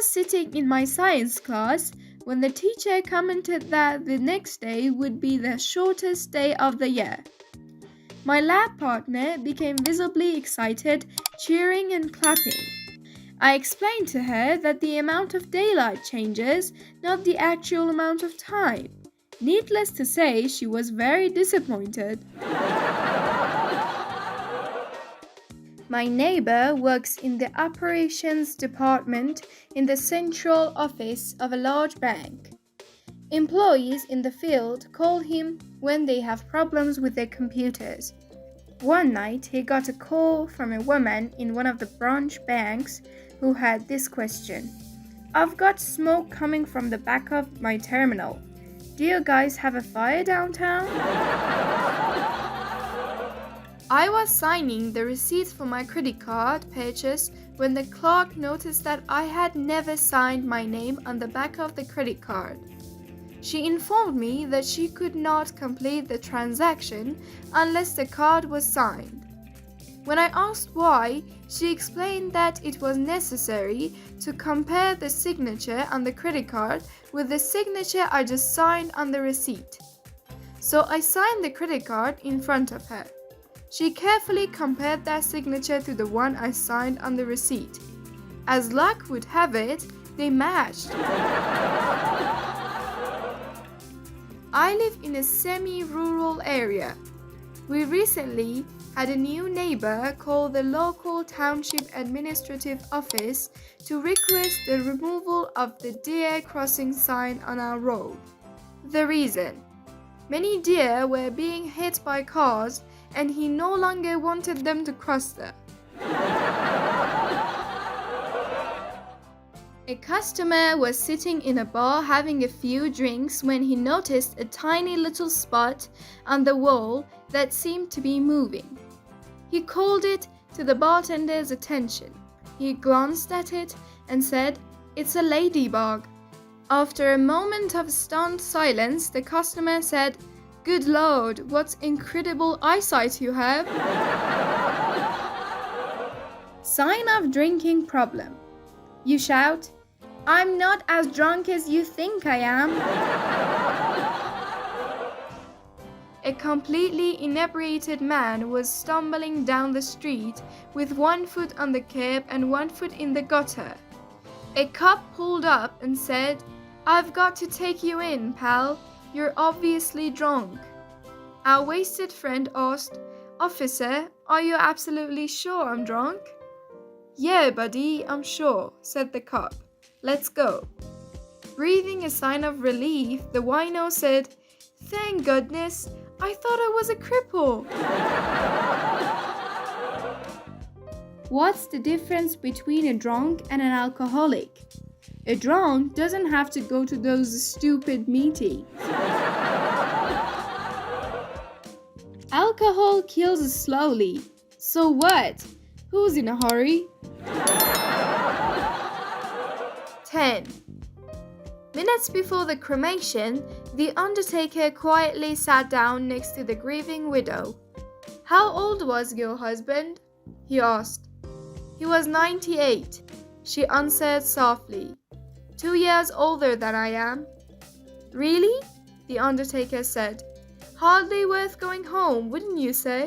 was sitting in my science class when the teacher commented that the next day would be the shortest day of the year. My lab partner became visibly excited, cheering and clapping. I explained to her that the amount of daylight changes, not the actual amount of time. Needless to say, she was very disappointed. My neighbor works in the operations department in the central office of a large bank. Employees in the field call him when they have problems with their computers. One night, he got a call from a woman in one of the branch banks who had this question. "I've got smoke coming from the back of my terminal. Do you guys have a fire downtown?" I was signing the receipt for my credit card purchase when the clerk noticed that I had never signed my name on the back of the credit card. She informed me that she could not complete the transaction unless the card was signed. When I asked why, she explained that it was necessary to compare the signature on the credit card with the signature I just signed on the receipt. So I signed the credit card in front of her. She carefully compared that signature to the one I signed on the receipt. As luck would have it, they matched. I live in a semi-rural area. We recently had a new neighbor call the local township administrative office to request the removal of the deer crossing sign on our road. The reason: many deer were being hit by cars and he no longer wanted them to cross them. A customer was sitting in a bar having a few drinks when he noticed a tiny little spot on the wall that seemed to be moving. He called it to the bartender's attention. He glanced at it and said, "It's a ladybug." After a moment of stunned silence, the customer said, "Good Lord, what incredible eyesight you have." Sign of drinking problem. You shout, "I'm not as drunk as you think I am." A completely inebriated man was stumbling down the street with one foot on the curb and one foot in the gutter. A cop pulled up and said, "I've got to take you in, pal. You're obviously drunk." Our wasted friend asked, "Officer, are you absolutely sure I'm drunk?" "Yeah, buddy, I'm sure," said the cop. "Let's go." Breathing a sign of relief, the wino said, "Thank goodness, I thought I was a cripple." What's the difference between a drunk and an alcoholic? A drunk doesn't have to go to those stupid meetings. Alcohol kills slowly. So what? Who's in a hurry? 10. Minutes before the cremation, the undertaker quietly sat down next to the grieving widow. "How old was your husband?" he asked. "He was 98, she answered softly. 2 years older than I am." "Really?" the undertaker said. "Hardly worth going home, wouldn't you say?"